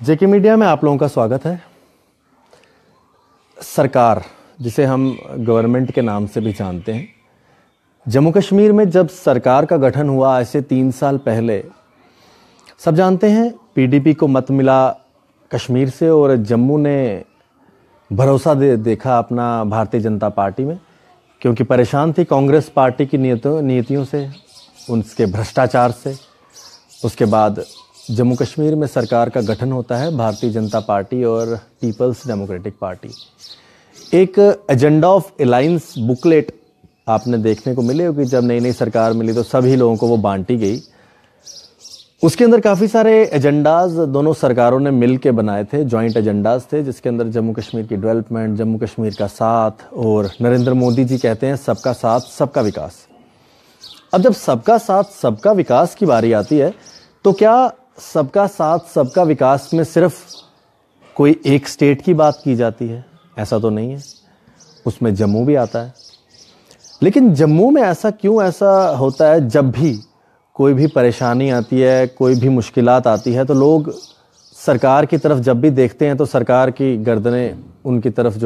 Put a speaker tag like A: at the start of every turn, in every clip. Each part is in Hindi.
A: जेके मीडिया में आप लोगों का स्वागत है। सरकार, जिसे हम गवर्नमेंट के नाम से भी जानते हैं, जम्मू कश्मीर में जब सरकार का गठन हुआ ऐसे 3 साल पहले, सब जानते हैं पीडीपी को मत मिला कश्मीर से और जम्मू ने भरोसा देखा अपना भारतीय जनता पार्टी में, क्योंकि परेशान थी कांग्रेस पार्टी की नीतियों से, उनके भ्रष्टाचार से। उसके बाद जम्मू कश्मीर में सरकार का गठन होता है भारतीय जनता पार्टी और पीपल्स डेमोक्रेटिक पार्टी। एक एजेंडा ऑफ अलायंस बुकलेट आपने देखने को मिले होगी, जब नई नई सरकार मिली तो सभी लोगों को वो बांटी गई। उसके अंदर काफ़ी सारे एजेंडाज दोनों सरकारों ने मिल के बनाए थे, जॉइंट एजेंडाज थे, जिसके अंदर जम्मू कश्मीर की डेवलपमेंट, जम्मू कश्मीर का साथ, और नरेंद्र मोदी जी कहते हैं सबका साथ सबका विकास। अब जब सबका साथ सबका विकास की बारी आती है तो क्या सबका साथ सबका विकास में सिर्फ कोई एक स्टेट की बात की जाती है? ऐसा तो नहीं है, उसमें जम्मू भी आता है। लेकिन जम्मू में ऐसा क्यों होता है, जब भी कोई भी परेशानी आती है, कोई भी मुश्किलात आती है, तो लोग सरकार की तरफ जब भी देखते हैं तो सरकार की गर्दनें उनकी तरफ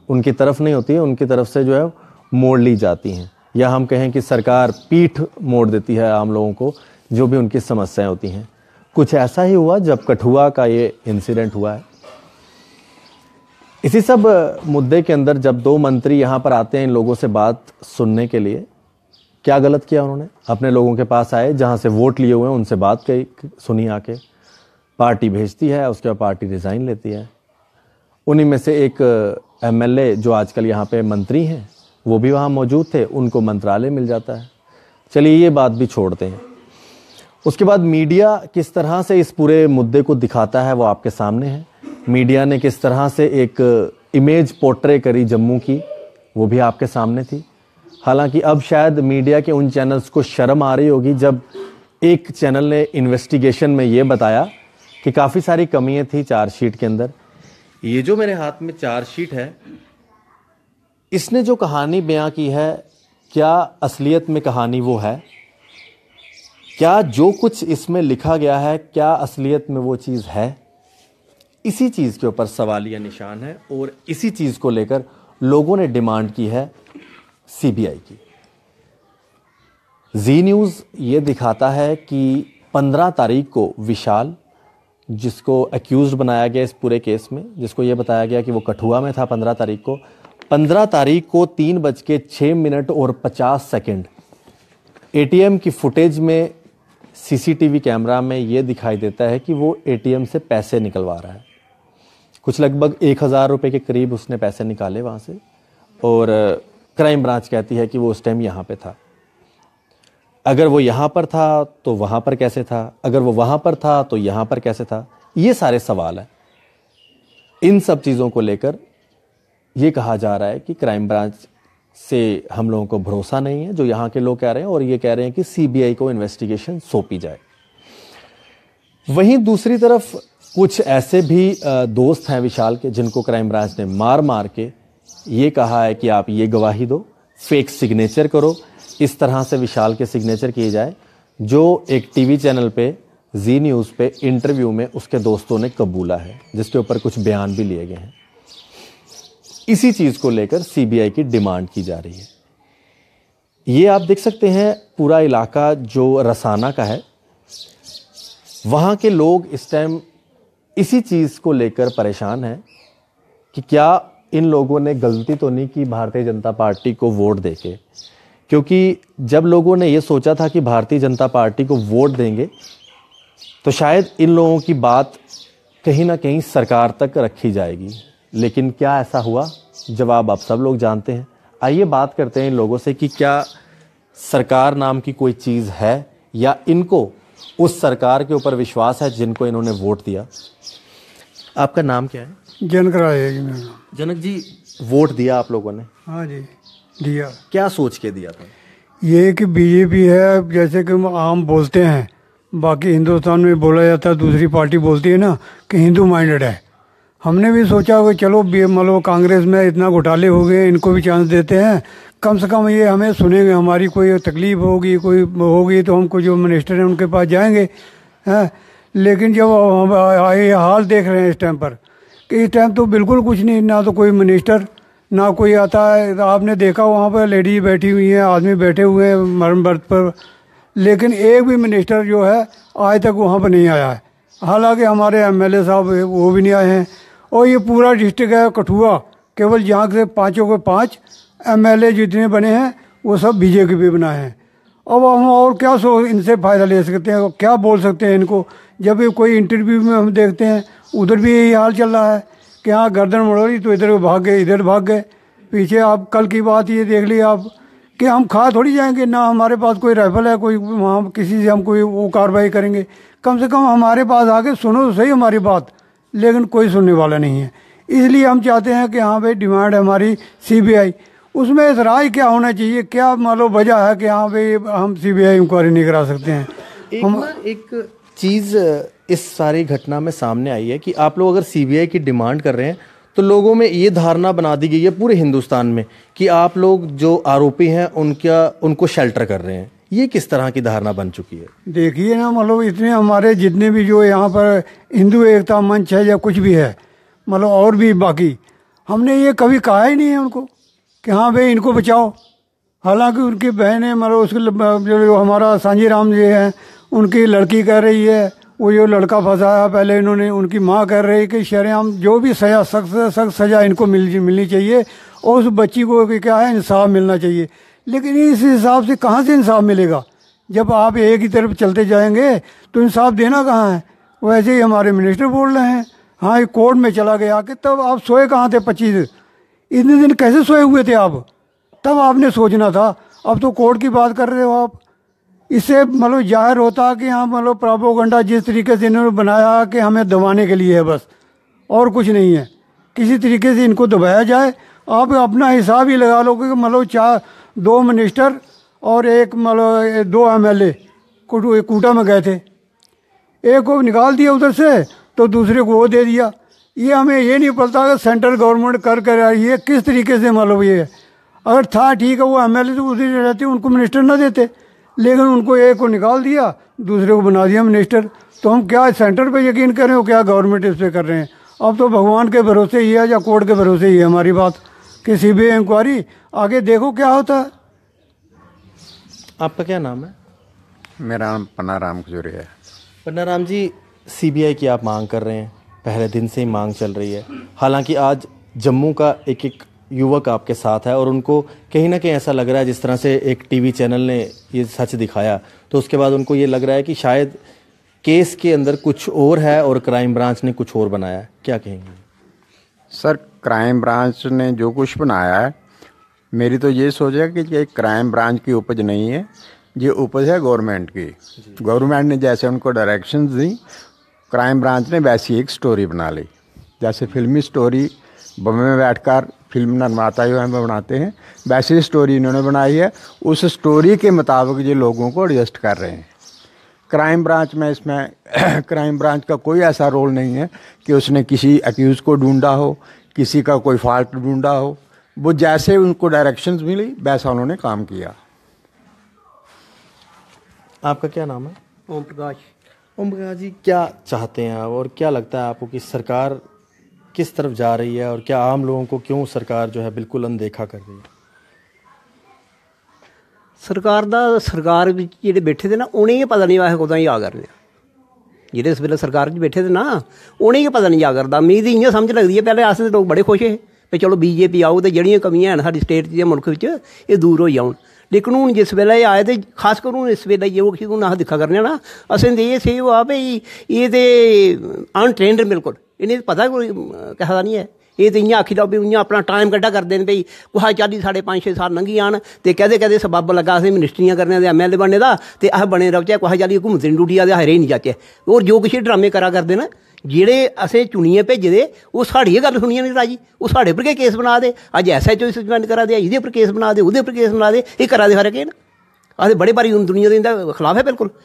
A: उनकी तरफ नहीं होती है, उनकी तरफ से मोड़ ली जाती हैं, या हम कहें कि सरकार पीठ मोड़ देती है आम लोगों को जो भी उनकी समस्याएं होती हैं। कुछ ऐसा ही हुआ जब कठुआ का ये इंसिडेंट हुआ है। इसी सब मुद्दे के अंदर जब 2 मंत्री यहाँ पर आते हैं इन लोगों से बात सुनने के लिए, क्या गलत किया उन्होंने? अपने लोगों के पास आए, जहाँ से वोट लिए हुए हैं उनसे बात सुनी, आके पार्टी भेजती है, उसके बाद पार्टी रिज़ाइन लेती है। उन्हीं में से एक एमएलए जो आजकल यहाँ पे मंत्री हैं वो भी वहाँ मौजूद थे, उनको मंत्रालय मिल जाता है। चलिए ये बात भी छोड़ते हैं। उसके बाद मीडिया किस तरह से इस पूरे मुद्दे को दिखाता है वो आपके सामने है। मीडिया ने किस तरह से एक इमेज पोर्ट्रे करी जम्मू की, वो भी आपके सामने थी। हालांकि अब शायद मीडिया के उन चैनल्स को शर्म आ रही होगी जब एक चैनल ने इन्वेस्टिगेशन में ये बताया कि काफ़ी सारी कमियां थी चार्जशीट के अंदर। ये जो मेरे हाथ में चार्जशीट है, इसने जो कहानी बयां की है, क्या असलियत में कहानी वो है? क्या जो कुछ इसमें लिखा गया है, क्या असलियत में वो चीज़ है? इसी चीज़ के ऊपर सवालिया निशान है और इसी चीज़ को लेकर लोगों ने डिमांड की है सीबीआई की। जी न्यूज़ ये दिखाता है कि 15 तारीख को विशाल, जिसको एक्यूज्ड बनाया गया इस पूरे केस में, जिसको ये बताया गया कि वो कठुआ में था 15 तारीख को, 15 तारीख को 3:06 और 50 सेकंड एटीएम की फुटेज में सीसीटीवी कैमरा में ये दिखाई देता है कि वो एटीएम से पैसे निकलवा रहा है। कुछ लगभग 1000 रुपये के करीब उसने पैसे निकाले वहाँ से, और क्राइम ब्रांच कहती है कि वो उस टाइम यहाँ पे था। अगर वो यहाँ पर था तो वहाँ पर कैसे था? अगर वो वहाँ पर था तो यहाँ पर कैसे था? ये सारे सवाल हैं। इन सब चीज़ों को लेकर ये कहा जा रहा है कि क्राइम ब्रांच से हम लोगों को भरोसा नहीं है, जो यहाँ के लोग कह रहे हैं, और ये कह रहे हैं कि सीबीआई को इन्वेस्टिगेशन सौंपी जाए। वहीं दूसरी तरफ कुछ ऐसे भी दोस्त हैं विशाल के, जिनको क्राइम ब्रांच ने मार मार के ये कहा है कि आप ये गवाही दो, फेक सिग्नेचर करो, इस तरह से विशाल के सिग्नेचर किए जाए, जो एक टीवी चैनल पे जी न्यूज़ पे इंटरव्यू में उसके दोस्तों ने कबूला है, जिसके ऊपर कुछ बयान भी लिए गए हैं। इसी चीज़ को लेकर सीबीआई की डिमांड की जा रही है। ये आप देख सकते हैं पूरा इलाका जो रसाना का है, वहाँ के लोग इस टाइम इसी चीज़ को लेकर परेशान हैं कि क्या इन लोगों ने गलती तो नहीं की भारतीय जनता पार्टी को वोट देके। क्योंकि जब लोगों ने ये सोचा था कि भारतीय जनता पार्टी को वोट देंगे तो शायद इन लोगों की बात कहीं ना कहीं सरकार तक रखी जाएगी, लेकिन क्या ऐसा हुआ? जवाब आप सब लोग जानते हैं। आइए बात करते हैं इन लोगों से कि क्या सरकार नाम की कोई चीज़ है, या इनको उस सरकार के ऊपर विश्वास है जिनको इन्होंने वोट दिया। आपका नाम क्या है?
B: जनक राय है मेरा नाम।
A: जनक जी, वोट दिया आप लोगों ने?
B: हाँ जी, दिया।
A: क्या सोच के दिया था?
B: ये कि बीजेपी है, जैसे कि हम आम बोलते हैं, बाकी हिंदुस्तान में बोला जाता है, दूसरी पार्टी बोलती है ना कि हिंदू माइंडेड है। हमने भी सोचा कि चलो मतलब कांग्रेस में इतना घोटाले हो गए, इनको भी चांस देते हैं, कम से कम ये हमें सुनेंगे, हमारी कोई तकलीफ होगी, कोई होगी तो हमको जो मिनिस्टर हैं उनके पास जाएंगे, हैं। लेकिन जब हम ये हाल देख रहे हैं इस टाइम पर कि इस टाइम तो बिल्कुल कुछ नहीं, ना तो कोई मिनिस्टर ना कोई आता है। आपने देखा वहाँ पर लेडीज बैठी हुई हैं, आदमी बैठे हुए हैं मरण बर्थ पर, लेकिन एक भी मिनिस्टर जो है आज तक वहाँ पर नहीं आया है। हालांकि हमारे एमएलए साहब वो भी नहीं आए हैं। और ये पूरा डिस्ट्रिक्ट है कठुआ, केवल यहाँ से पाँचों के 5 एमएलए जितने बने हैं वो सब बीजेपी भी बनाए हैं। अब हम और क्या इनसे फ़ायदा ले सकते हैं, क्या बोल सकते हैं इनको, जब भी कोई इंटरव्यू में हम देखते हैं उधर भी यही हाल चल रहा है कि हाँ गर्दन मोड़ी तो इधर भाग गए, इधर भाग गए पीछे। आप कल की बात ये देख ली आप कि हम खा थोड़ी जाएंगे, ना हमारे पास कोई राइफल है, कोई वहाँ किसी से हम कोई वो कार्रवाई करेंगे। कम से कम हमारे पास आके सुनो तो सही हमारी बात, लेकिन कोई सुनने वाला नहीं है। इसलिए हम चाहते हैं कि हाँ भाई डिमांड है हमारी सीबीआई, उसमें एतराज़ क्या होना चाहिए, क्या मान लो वजह है कि हाँ भाई हम सीबीआई इंक्वायरी नहीं करा सकते हैं।
A: एक चीज़ इस सारी घटना में सामने आई है कि आप लोग अगर सीबीआई की डिमांड कर रहे हैं तो लोगों में ये धारणा बना दी गई है पूरे हिंदुस्तान में कि आप लोग जो आरोपी हैं उनको शेल्टर कर रहे हैं। ये किस तरह की धारणा बन चुकी है?
B: देखिए ना, मतलब इतने हमारे जितने भी जो यहाँ पर हिंदू एकता मंच है या कुछ भी है, मतलब और भी बाकी, हमने ये कभी कहा ही नहीं है उनको कि हाँ भाई इनको बचाओ। हालांकि उनकी बहनें, मतलब उसके जो हमारा सांझी राम जी हैं उनकी लड़की कह रही है वो जो लड़का फंसाया पहले इन्होंने, उनकी माँ कह रही है कि शरेआम जो भी सजा सख्त सजा इनको मिलनी चाहिए और उस बच्ची को क्या है इंसाफ मिलना चाहिए। लेकिन इस हिसाब से कहाँ से इंसाफ मिलेगा? जब आप एक ही तरफ चलते जाएंगे तो इंसाफ देना कहाँ है? वैसे ही हमारे मिनिस्टर बोल रहे हैं हाँ ये कोर्ट में चला गया, कि तब आप सोए कहाँ थे 25 इतने दिन कैसे सोए हुए थे आप? तब आपने सोचना था। अब तो कोर्ट की बात कर रहे हो आप। इससे मतलब जाहिर होता कि हाँ मतलब प्रोपेगेंडा जिस तरीके से इन्होंने बनाया कि हमें दबाने के लिए है बस, और कुछ नहीं है। किसी तरीके से इनको दबाया जाए। आप अपना हिसाब ही लगा लो कि मतलब 2 मिनिस्टर और एक मतलब 2 एमएलए कूटा में गए थे, एक को निकाल दिया उधर से तो दूसरे को वो दे दिया। ये हमें ये नहीं पता कि सेंट्रल गवर्नमेंट कर रही है किस तरीके से, मतलब ये अगर था ठीक है वो एमएलए तो उसी रहते उनको मिनिस्टर ना देते, लेकिन उनको एक को निकाल दिया दूसरे को बना दिया मिनिस्टर। तो हम क्या सेंटर पे यकीन करें और क्या गवर्नमेंट इस पर कर रहे हैं? अब तो भगवान के भरोसे ही है या कोर्ट के भरोसे ही है हमारी बात कि सीबीआई इंक्वायरी आगे देखो क्या होता है।
A: आपका क्या नाम है?
C: मेरा नाम पन्ना राम खजूरिया है।
A: पन्ना राम जी, सीबीआई की आप मांग कर रहे हैं, पहले दिन से ही मांग चल रही है। हालांकि आज जम्मू का एक युवक आपके साथ है और उनको कहीं ना कहीं ऐसा लग रहा है, जिस तरह से एक टीवी चैनल ने ये सच दिखाया तो उसके बाद उनको ये लग रहा है कि शायद केस के अंदर कुछ और है और क्राइम ब्रांच ने कुछ और बनाया है। क्या कहेंगे? सर,
C: क्राइम ब्रांच ने जो कुछ बनाया है, मेरी तो ये सोच है कि ये क्राइम ब्रांच की उपज नहीं है, ये उपज है गवर्नमेंट की। गवर्नमेंट ने जैसे उनको डायरेक्शंस दी, क्राइम ब्रांच ने वैसी एक स्टोरी बना ली। जैसे फिल्मी स्टोरी बम्बे में बैठकर फिल्म निर्माता जो बनाते हैं, वैसी स्टोरी इन्होंने बनाई है। उस स्टोरी के मुताबिक ये लोगों को एडजस्ट कर रहे हैं। क्राइम ब्रांच में इसमें क्राइम ब्रांच का कोई ऐसा रोल नहीं है कि उसने किसी अक्यूज़ को ढूंढा हो, किसी का कोई फॉल्ट ढूंढा हो। वो जैसे उनको डायरेक्शंस मिली वैसा उन्होंने काम किया।
A: आपका क्या नाम है?
D: ओम प्रकाश।
A: ओम प्रकाश जी, क्या चाहते हैं आप और क्या लगता है आपको कि सरकार किस तरफ जा रही है और क्या आम लोगों को क्यों सरकार जो है बिल्कुल अनदेखा कर रही है?
D: सरकार ਵਿੱਚ ਜਿਹੜੇ ਬੈਠੇ ਤੇ ਨਾ ਉਹਨੇ ਇਹ ਪਤਾ ਨਹੀਂ ਆਹ ਕਦੋਂ ਹੀ ਆ ਕਰਨੇ ਜਿਹੜੇ ਇਸ ਵੇਲੇ ਸਰਕਾਰ 'ਚ ਬੈਠੇ ਤੇ ਨਾ ਉਹਨੇ ਇਹ ਪਤਾ ਨਹੀਂ ਆ ਕਰਦਾ। ਉਮੀਦ ਇਹੀਆਂ ਸਮਝ ਲੱਗਦੀ ਹੈ ਪਹਿਲੇ ਆਸ ਦੇ ਲੋਕ ਬੜੇ ਖੁਸ਼ ਹੈ ਵੀ ਚਲੋ ਬੀਜੇਪੀ ਆਊ ਤੇ ਜਿਹੜੀਆਂ ਕਮੀਆਂ ਹਨ ਸਾਡੀ ਸਟੇਟ 'ਚ ਜਾਂ ਮੁਲਕ ਵਿੱਚ ਇਹ ਦੂਰ ਹੋ ਜਾਣ। ਲੇਕਿਨ ਹੁਣ ਜਿਸ ਵੇਲੇ ਆਏ ਤੇ ਖਾਸ ਕਰ ਹੁਣ ਇਸ ਵੇਲੇ ਜੋ ਕਿ ਉਹਨਾਂ ਦਿਖਾ ਕਰਨੇ ਨਾ ਅਸੀਂ ਤੇ ਇਹ ਸੀ ਆ ਵੀ ਇਹ ਤੇ ਅਨਟ੍ਰੇਨਡ ਬਿਲਕੁਲ ਇਹਨੇ ਪਤਾ ਕੋਈ ਕਹਦਾ ਨਹੀਂ ਹੈ। ਇਹ ਤਾਂ इयां आखी लो भी इयां अपना टाइम कट्ठा करते हैं बई कुछ 40 5-6 साल लंघी आन तो कहते सबब लगा असें मिनिस्ट्रियां करने दे MLA बनने का तो अस बने रौचे कुछ 40 घूमते ड्यूटी आते हरे नहीं जाचे और जो कुछ ड्रामे करा करते ना जेह्ड़े असें चुनिए भेजे दे वो साढ़ी गल सुनिए नहीं राजी वो साढ़े पर गै केस बना दे अज SHO सस्पेंड करा दे एह्दे उप्पर केस बना दे ओह्दे उप्पर केस बना दे ये करा दे हर केह् न अस बड़े बारी दुनिया दे इंदा खिलाफ है बिल्कुल।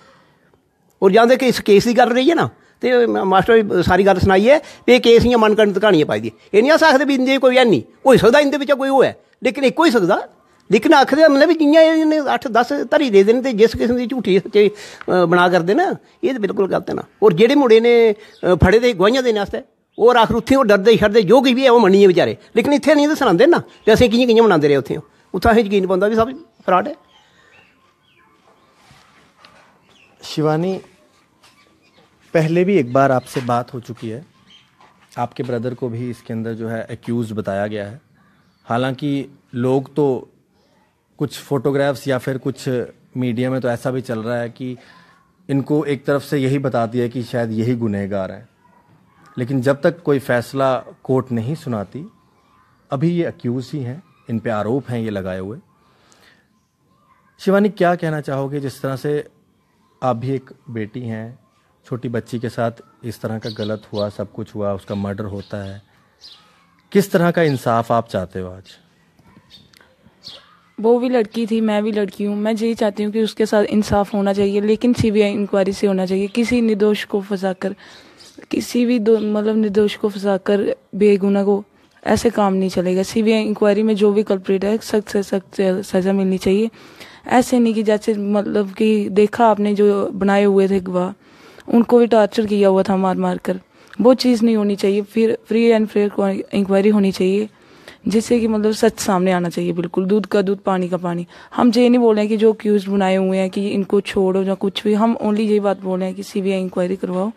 D: और जां ते इस केस की गल रही है ना तो मास्टर सारी गल सुनाई है भी केस इयां मन कन कहानियां पाई दी। एह् नहीं अस आखदे भी इंदे कोई है नहीं हो सकदा इंदे बिच्चा कोई हो है लेकिन एक हो ही सकदा लेकिन आखदे मतलब भी जियां इन्हें 8-10 धरी दे देन ते जिस किस्म की झूठी सच्चे बना करदे ना, ये तो बिल्कुल गलत है ना। और जेह्ड़े मुड़े ने फड़े दे गवाहियां देने आस्तै और आखर उत्थें ओह् डरदे छड़दे जो किश बी है ओह् मन्निए बेचारे, लेकिन इत्थें नहीं तो सनांदे ना ते असें कि'यां कि'यां मनांदे रेह् उत्थें असें यकीन पौंदा भी सब फ्राड है।
A: शिवानी, पहले भी एक बार आपसे बात हो चुकी है, आपके ब्रदर को भी इसके अंदर जो है एक्यूज बताया गया है। हालांकि लोग तो कुछ फोटोग्राफ्स या फिर कुछ मीडिया में तो ऐसा भी चल रहा है कि इनको एक तरफ से यही बता दिया कि शायद यही गुनहगार हैं, लेकिन जब तक कोई फैसला कोर्ट नहीं सुनाती अभी ये अक्यूज ही हैं, इन पे आरोप हैं ये लगाए हुए। शिवानी, क्या कहना चाहोगे, जिस तरह से आप भी एक बेटी हैं, छोटी बच्ची के साथ इस तरह का गलत हुआ, सब कुछ हुआ, उसका मर्डर होता है, किस तरह का इंसाफ आप चाहते हो आज?
E: वो भी लड़की थी, मैं भी लड़की हूँ, मैं यही चाहती हूँ कि उसके साथ इंसाफ होना चाहिए, लेकिन सीबीआई इंक्वायरी से होना चाहिए। किसी निर्दोष को फंसाकर, किसी भी मतलब निर्दोष को फंसाकर बेगुनाह को ऐसे काम नहीं चलेगा। सीबीआई इंक्वायरी में जो भी कल्प्रिट है सख्त से सख्त सज़ा मिलनी चाहिए। ऐसे नहीं कि जैसे मतलब कि देखा आपने जो बनाए हुए थे गवाह, उनको भी टॉर्चर किया हुआ था मार मार कर, वो चीज़ नहीं होनी चाहिए। फिर फ्री एंड फेयर इंक्वायरी होनी चाहिए जिससे कि मतलब सच सामने आना चाहिए, बिल्कुल दूध का दूध पानी का पानी। हम ये नहीं बोल रहे हैं कि जो एक्यूज बनाए हुए हैं कि इनको छोड़ो या कुछ भी, हम ओनली यही बात बोल रहे हैं कि सीबीआई इंक्वायरी करवाओ।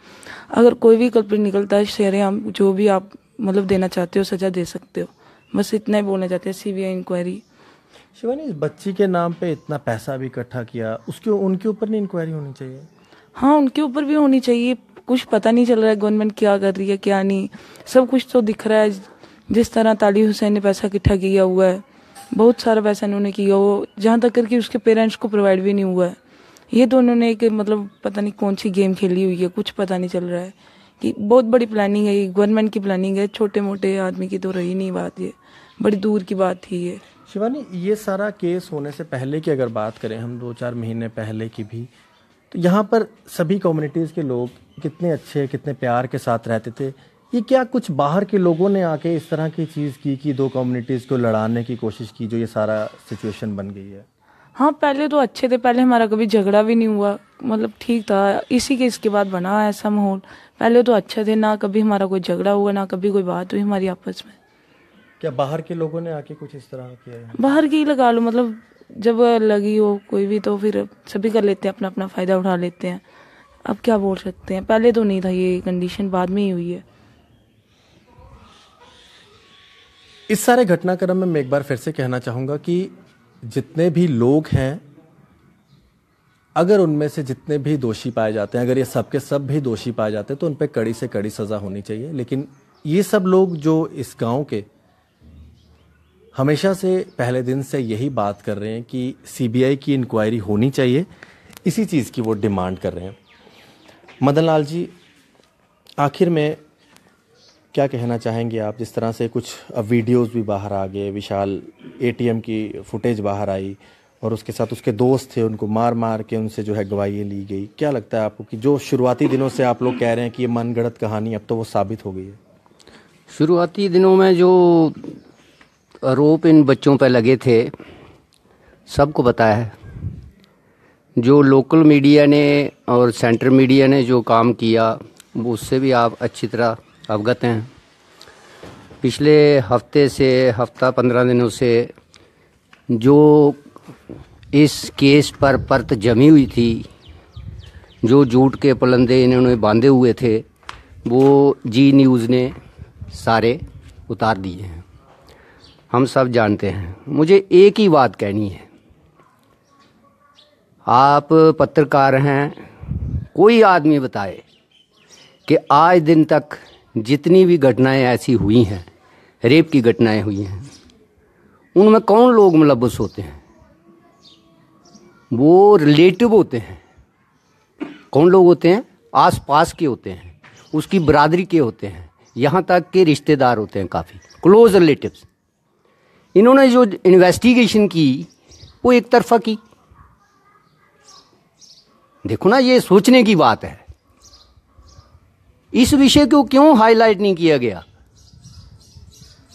E: अगर कोई भी कल्प्रिट निकलता है शेयर हम जो भी आप मतलब देना चाहते हो सजा दे सकते हो, बस इतना ही बोलना चाहते हैं। CBI inquiry.
A: शिवानी, इस बच्ची के नाम पे इतना पैसा भी इकट्ठा किया, उसके उनके ऊपर नहीं इंक्वायरी होनी चाहिए?
E: हाँ, उनके ऊपर भी होनी चाहिए। कुछ पता नहीं चल रहा है गवर्नमेंट क्या कर रही है क्या नहीं, सब कुछ तो दिख रहा है। जिस तरह ताली हुसैन ने पैसा इकट्ठा किया हुआ है, बहुत सारा पैसा इन्होंने किया, वो जहाँ तक करके उसके पेरेंट्स को प्रोवाइड भी नहीं हुआ है। ये तो उन्होंने एक मतलब पता नहीं कौन सी गेम खेली हुई है, कुछ पता नहीं चल रहा है कि बहुत बड़ी प्लानिंग है, गवर्नमेंट की प्लानिंग है, छोटे मोटे आदमी की तो रही नहीं बात, ये बड़ी दूर की बात थी ये।
A: शिवानी, ये सारा केस होने से पहले की अगर बात करें हम 2-4 महीने पहले की भी, तो यहाँ पर सभी कम्युनिटीज़ के लोग कितने अच्छे, कितने प्यार के साथ रहते थे। ये क्या कुछ बाहर के लोगों ने आके इस तरह की चीज़ की कि दो कम्युनिटीज़ को लड़ाने की कोशिश की, जो ये सारा सिचुएशन बन गई है?
E: हाँ, पहले तो अच्छे थे, पहले हमारा कभी झगड़ा भी नहीं हुआ, मतलब ठीक था। इसी के इसके बाद बना ऐसा माहौल। पहले तो अच्छे थे, ना कभी हमारा कोई झगड़ा हुआ, ना कभी कोई बात हुई हमारी आपस में।
A: क्या बाहर के लोगों ने आके कुछ इस तरह किया है?
E: बाहर की लगा लो, मतलब जब लगी हो कोई भी तो फिर सभी कर लेते हैं, अपना अपना फ़ायदा उठा लेते हैं। अब क्या बोल सकते हैं, पहले तो नहीं था ये कंडीशन, बाद में ही हुई है।
A: इस सारे घटनाक्रम में मैं एक बार फिर से कहना चाहूँगा कि जितने भी लोग हैं, अगर उनमें से जितने भी दोषी पाए जाते हैं, अगर ये सब के सब भी दोषी पाए जाते हैं तो उन पर कड़ी से कड़ी सज़ा होनी चाहिए। लेकिन ये सब लोग जो इस गांव के हमेशा से पहले दिन से यही बात कर रहे हैं कि सीबीआई की इंक्वायरी होनी चाहिए, इसी चीज़ की वो डिमांड कर रहे हैं। मदन लाल जी, आखिर में क्या कहना चाहेंगे आप? जिस तरह से कुछ अब वीडियोस भी बाहर आ गए, विशाल एटीएम की फुटेज बाहर आई और उसके साथ उसके दोस्त थे, उनको मार मार के उनसे जो है गवाही ली गई। क्या लगता है आपको कि जो शुरुआती दिनों से आप लोग कह रहे हैं कि ये मनगढ़ंत कहानी, अब तो वो साबित हो गई है?
F: शुरुआती दिनों में जो आरोप इन बच्चों पर लगे थे सबको पता है। जो लोकल मीडिया ने और सेंट्रल मीडिया ने जो काम किया वो उससे भी आप अच्छी तरह अवगत हैं। पिछले हफ्ते से हफ्ता 15 दिनों से जो इस केस पर परत जमी हुई थी, जो झूठ के पलंदे इन्होंने बांधे हुए थे, वो जी न्यूज़ ने सारे उतार दिए हैं। हम सब जानते हैं। मुझे एक ही बात कहनी है, आप पत्रकार हैं, कोई आदमी बताए कि आज दिन तक जितनी भी घटनाएं ऐसी हुई हैं, रेप की घटनाएं हुई हैं, उनमें कौन लोग मुलव्वस होते हैं? वो रिलेटिव होते हैं। कौन लोग होते हैं? आसपास के होते हैं, उसकी बरादरी के होते हैं, यहाँ तक के रिश्तेदार होते हैं, काफ़ी क्लोज रिलेटिव्स। इन्होंने जो इन्वेस्टिगेशन की वो एक तरफा की। देखो ना, ये सोचने की बात है। इस विषय को क्यों हाईलाइट नहीं किया गया?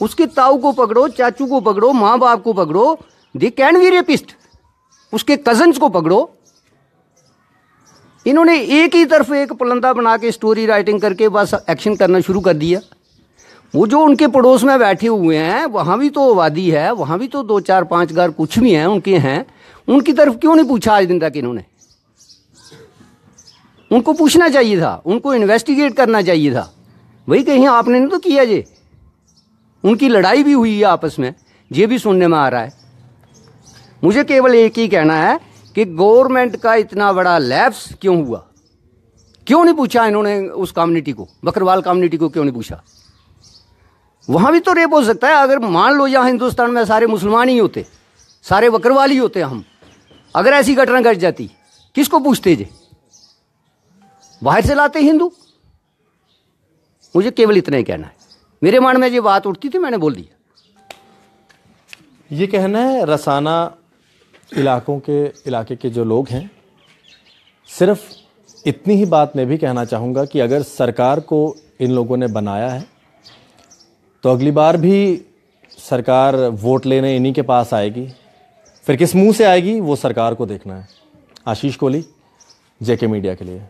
F: उसके ताऊ को पकड़ो, चाचू को पकड़ो, माँ बाप को पकड़ो, दे कैन बी रेपिस्ट। उसके कजन्स को पकड़ो। इन्होंने एक ही तरफ एक पुलंदा बना के स्टोरी राइटिंग करके बस एक्शन करना शुरू कर दिया। वो जो उनके पड़ोस में बैठे हुए हैं वहां भी तो आबादी है, वहां भी तो 2 4 5 घर कुछ भी हैं उनके हैं, उनकी तरफ क्यों नहीं पूछा आज दिन तक इन्होंने? उनको पूछना चाहिए था, उनको इन्वेस्टिगेट करना चाहिए था। वही कहीं आपने नहीं तो किया जे। उनकी लड़ाई भी हुई है आपस में, ये भी सुनने में आ रहा है। मुझे केवल एक ही कहना है कि गवर्नमेंट का इतना बड़ा लैप्स क्यों हुआ? क्यों नहीं पूछा इन्होंने उस कम्युनिटी को, बकरवाल कम्युनिटी को क्यों नहीं पूछा? वहां भी तो रेप हो सकता है। अगर मान लो यहाँ हिंदुस्तान में सारे मुसलमान ही होते, सारे बकरवाल ही होते, हम अगर ऐसी घटना घट जाती किसको पूछते जे? बाहर से लाते हिंदू। मुझे केवल इतना ही कहना है। मेरे मन में ये बात उठती थी, मैंने बोल दिया।
A: ये कहना है रसाना इलाके के जो लोग हैं। सिर्फ इतनी ही बात मैं भी कहना चाहूँगा कि अगर सरकार को इन लोगों ने बनाया है तो अगली बार भी सरकार वोट लेने इन्हीं के पास आएगी। फिर किस मुंह से आएगी वो सरकार को देखना है। आशीष कोहली, जेके मीडिया के लिए।